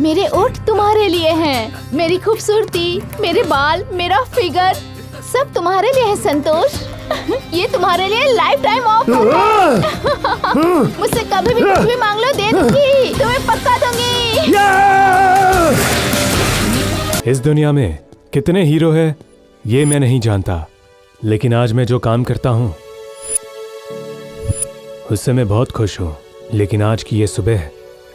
मेरे ओठ तुम्हारे लिए हैं। मेरी खूबसूरती, मेरे बाल, मेरा फिगर सब तुम्हारे लिए है संतोष। ये तुम्हारे लिए लाइफ टाइम ऑफ है। मुझसे कभी भी कुछ भी मांग लो, दे दूंगी, तुम्हें पक्का दूंगी। इस दुनिया में कितने हीरो हैं ये मैं नहीं जानता, लेकिन आज मैं जो काम करता हूँ उससे मैं बहुत खुश हूँ। लेकिन आज की ये सुबह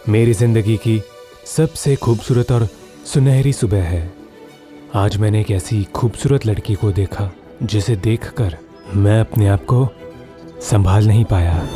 मेरी जिंदगी की सबसे खूबसूरत और सुनहरी सुबह है। आज मैंने एक ऐसी खूबसूरत लड़की को देखा जिसे देखकर मैं अपने आप को संभाल नहीं पाया।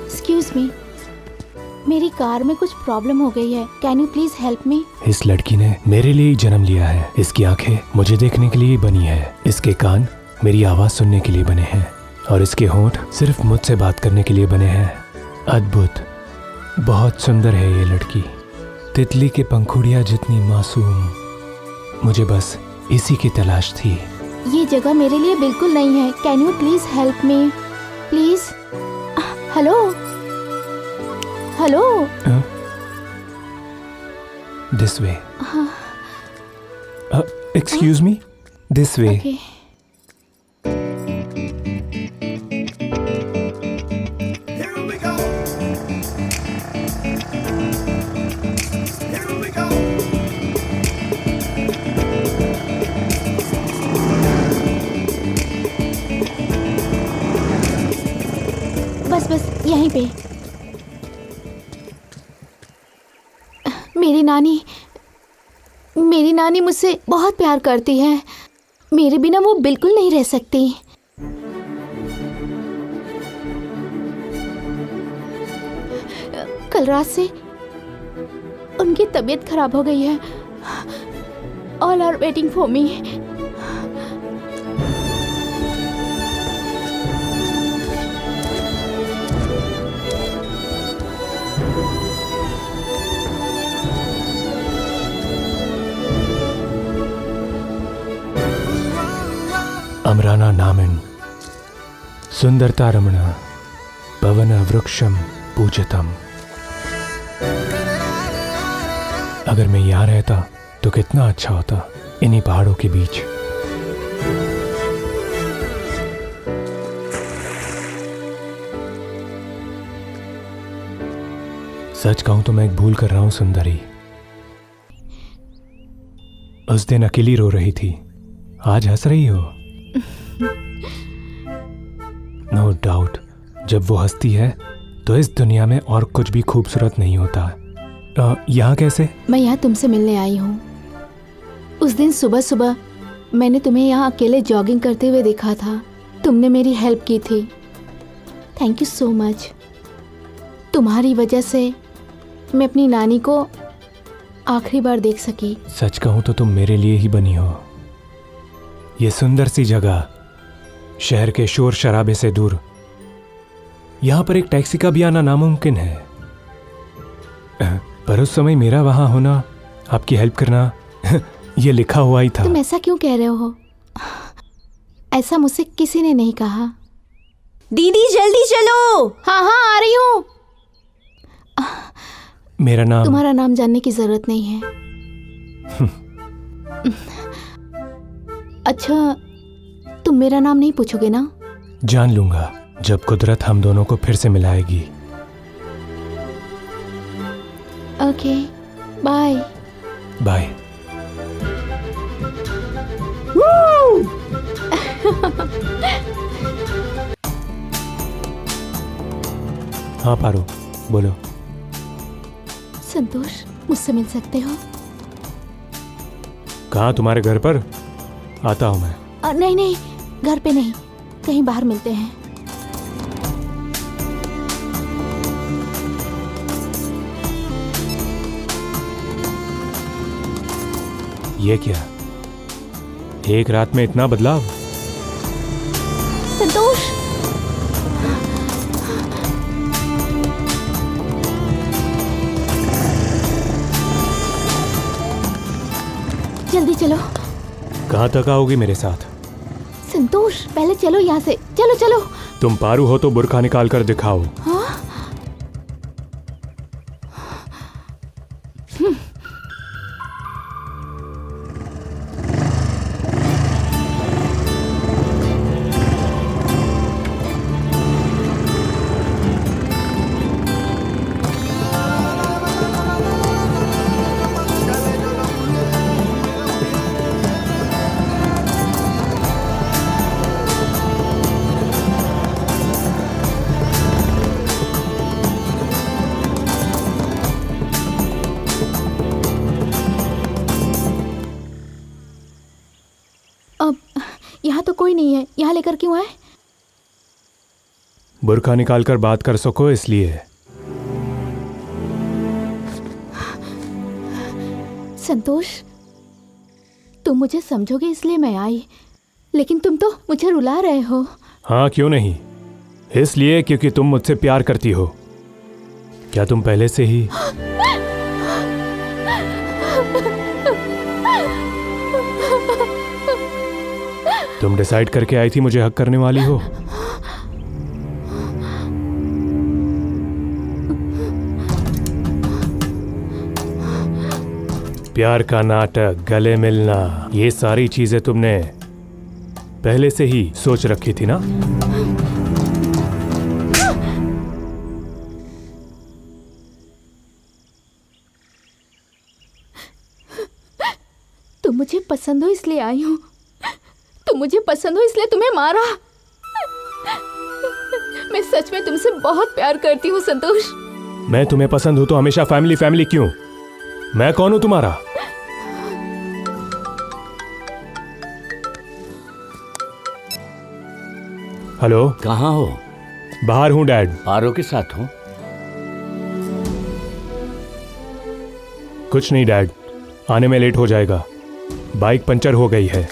एक्सक्यूज मी, मेरी कार में कुछ प्रॉब्लम हो गई है। Can you please help me? इस लड़की ने मेरे लिए ही जन्म लिया है। इसकी आंखें मुझे देखने के लिए ही बनी है, इसके कान मेरी आवाज सुनने के लिए बने हैं और इसके होंठ सिर्फ मुझसे बात करने के लिए बने हैं। अद्भुत, बहुत सुंदर है ये लड़की, तितली के पंखुड़ियां जितनी मासूम। मुझे बस इसी की तलाश थी। ये जगह मेरे लिए बिल्कुल नहीं है। Can you please help me please? Hello hello. This way. Excuse me, this way. Okay. बस बस यहीं पे। मेरी नानी मुझसे बहुत प्यार करती है। मेरे बिना वो बिल्कुल नहीं रह सकती। कल रात से उनकी तबीयत खराब हो गई है। All are waiting for me. अमराना नामिन सुंदरता रमणा पवन वृक्षम पूजतम। अगर मैं यहाँ रहता तो कितना अच्छा होता, इन्हीं पहाड़ों के बीच। सच कहूं तो मैं एक भूल कर रहा हूं सुंदरी। उस दिन अकेली रो रही थी, आज हंस रही हो। नो डाउट, जब वो हंसती है तो इस दुनिया में और कुछ भी खूबसूरत नहीं होता। यहाँ कैसे? मैं यहाँ तुमसे मिलने आई हूँ। उस दिन सुबह सुबह मैंने तुम्हें यहाँ अकेले जॉगिंग करते हुए देखा था। तुमने मेरी हेल्प की थी। Thank you so much. तुम्हारी वजह से मैं अपनी नानी को आखिरी बार देख सकी। सच कहूँ तो तुम मेरे लिए ही बनी हो। ये सुंदर सी जगह, शहर के शोर शराबे से दूर, यहाँ पर एक टैक्सी का भी आना नामुमकिन है। पर उस समय मेरा वहां होना, आपकी हेल्प करना, ये लिखा हुआ ही था। तुम ऐसा क्यों कह रहे हो? ऐसा मुझसे किसी ने नहीं कहा। दीदी जल्दी चलो। हाँ हाँ आ रही हूँ। मेरा नाम? तुम्हारा नाम जानने की जरूरत नहीं है। अच्छा, तुम मेरा नाम नहीं पूछोगे ना? जान लूंगा जब कुदरत हम दोनों को फिर से मिलाएगी। Okay, bye. बाय। हाँ पारो, बोलो। संतोष, मुझसे मिल सकते हो? कहाँ? तुम्हारे घर पर? आता हूँ मैं। नहीं नहीं, घर पे नहीं, कहीं बाहर मिलते हैं। ये क्या, एक रात में इतना बदलाव? संतोष, जल्दी चलो। कहाँ तक आओगी मेरे साथ? संतोष, पहले चलो यहाँ से। चलो चलो। तुम पारू हो तो बुर्का निकाल कर दिखाओ। हाँ? अब यहाँ तो कोई नहीं है, यहाँ लेकर क्यों आए? बुर्का निकाल कर बात कर सको इसलिए। संतोष, तुम मुझे समझोगे इसलिए मैं आई, लेकिन तुम तो मुझे रुला रहे हो। हाँ, क्यों नहीं, इसलिए क्योंकि तुम मुझसे प्यार करती हो। क्या तुम पहले से ही? तुम डिसाइड करके आई थी मुझे हक करने वाली हो। प्यार का नाटक, गले मिलना, ये सारी चीजें तुमने पहले से ही सोच रखी थी ना? तुम मुझे पसंद हो इसलिए आई हूँ। तुम मुझे पसंद हो इसलिए तुम्हें मारा। मैं सच में तुमसे बहुत प्यार करती हूँ संतोष। मैं तुम्हें पसंद हूं तो हमेशा फैमिली फैमिली क्यों? मैं कौन हूं तुम्हारा? हेलो, कहाँ हो? बाहर हूं डैड। पारो के साथ हो? कुछ नहीं डैड, आने में लेट हो जाएगा, बाइक पंचर हो गई है।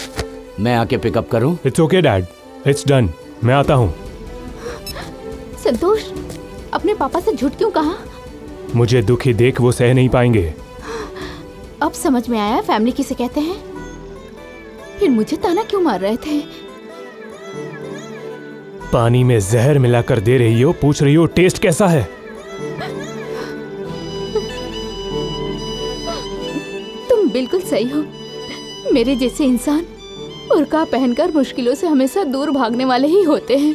मैं आके पिकअप करूं? It's okay dad, it's done, मैं आता हूं। संतोष, अपने पापा से झूठ क्यों कहा? मुझे दुखी देख वो सह नहीं पाएंगे। अब समझ में आया फैमिली किसे कहते हैं। फिर मुझे ताना क्यों मार रहे थे? पानी में जहर मिलाकर दे रही हो, पूछ रही हो टेस्ट कैसा है? तुम बिल्कुल सही हो। मेरे जैसे इंसान बुर्का पहनकर मुश्किलों से हमेशा दूर भागने वाले ही होते हैं।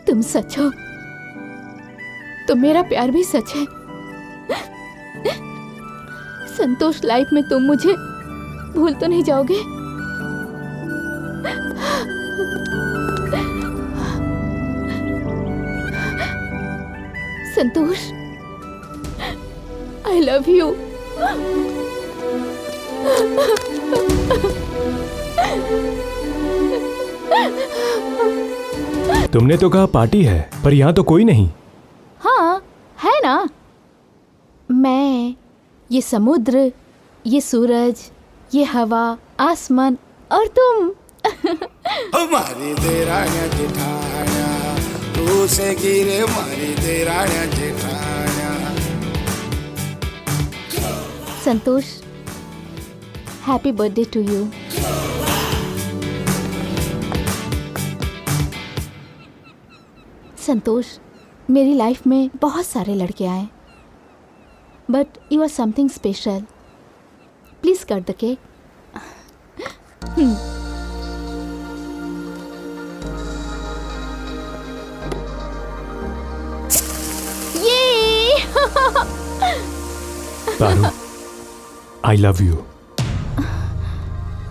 तुम सच हो, तो मेरा प्यार भी सच है। संतोष, लाइफ में तुम मुझे भूल तो नहीं जाओगे? संतोष, आई लव यू। तुमने तो कहा पार्टी है, पर यहाँ तो कोई नहीं। हाँ है ना, मैं, ये समुद्र, ये सूरज, ये हवा, आसमान और तुम। मारी देराण्या जेठाण्या तू से गिरे मारी देराण्या जेठाण्या। Santosh, happy birthday to you. Santosh, मेरी लाइफ में बहुत सारे लड़के आए, but you are something special. Please cut the cake. ये पारू, आई लव यू।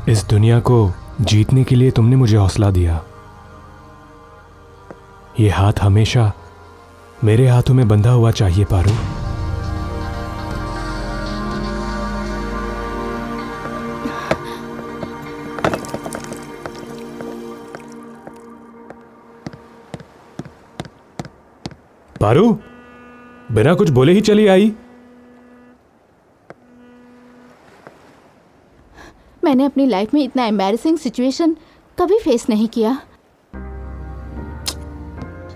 इस दुनिया को जीतने के लिए तुमने मुझे हौसला दिया। ये हाथ हमेशा मेरे हाथों में बंधा हुआ चाहिए पारू। पारू, बिना कुछ बोले ही चली आई। मैंने अपनी लाइफ में इतना एम्बैरेसिंग सिचुएशन कभी फेस नहीं किया।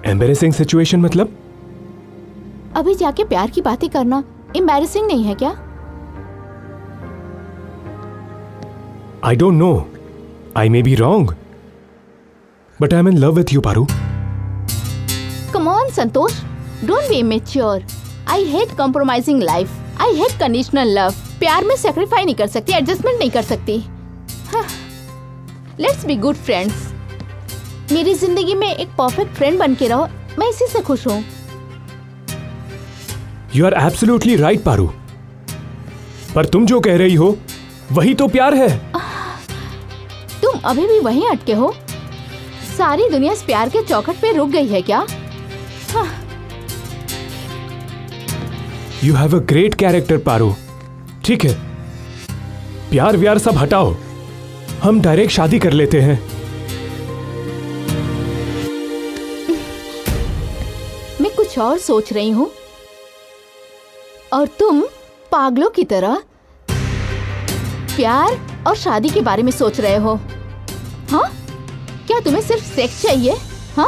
एम्बैरेसिंग सिचुएशन मतलब? अभी जाके प्यार की बातें करना एम्बैरेसिंग नहीं है क्या? I don't know, I may be wrong, but I am in love with you Paru. Come on Santosh, don't be immature. I hate compromising life, I hate conditional love. प्यार में सेक्रीफाई नहीं कर सकती, एडजस्टमेंट नहीं कर सकती। Let's be good friends. मेरी जिंदगी में एक परफेक्ट फ्रेंड बन के रहो, मैं इसी से खुश हूँ। You are absolutely right Paru, पर तुम जो कह रही हो वही तो प्यार है। तुम अभी भी वहीं अटके हो। सारी दुनिया इस प्यार के चौखट पे रुक गई है क्या? You have a great character Paru. ठीक है, प्यार व्यार सब हटाओ, हम डायरेक्ट शादी कर लेते हैं। मैं कुछ और सोच रही हूँ और तुम पागलों की तरह प्यार और शादी के बारे में सोच रहे हो। हाँ, क्या तुम्हें सिर्फ सेक्स चाहिए? हाँ,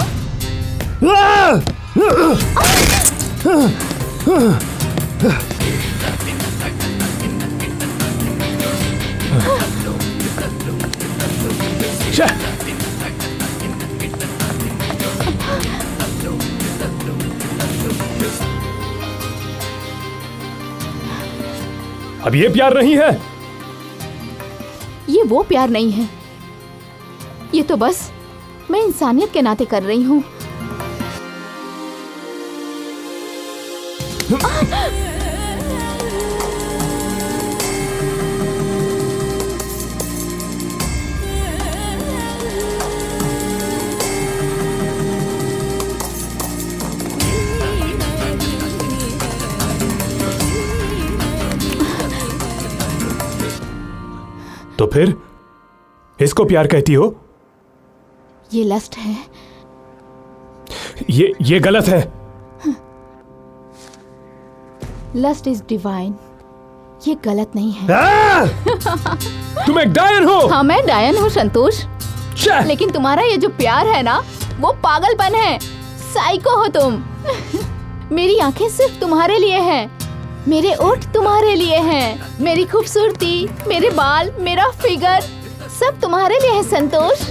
अब ये प्यार नहीं है। ये वो प्यार नहीं है, ये तो बस मैं इंसानियत के नाते कर रही हूँ। तो फिर इसको प्यार कहती हो? ये लस्ट है। ये गलत है। लस्ट इज डिवाइन, ये गलत नहीं है। तुम एक डायन हो। हाँ, मैं डायन हूँ संतोष, छे! लेकिन तुम्हारा ये जो प्यार है ना, वो पागलपन है। साइको हो तुम। मेरी आंखें सिर्फ तुम्हारे लिए हैं, मेरे ओठ तुम्हारे लिए हैं, मेरी खूबसूरती, मेरे बाल, मेरा फिगर सब तुम्हारे लिए है संतोष।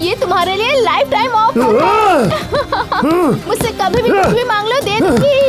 ये तुम्हारे लिए लाइफ टाइम ऑफर है। मुझसे कभी भी कुछ भी मांग लो, दे दूंगी।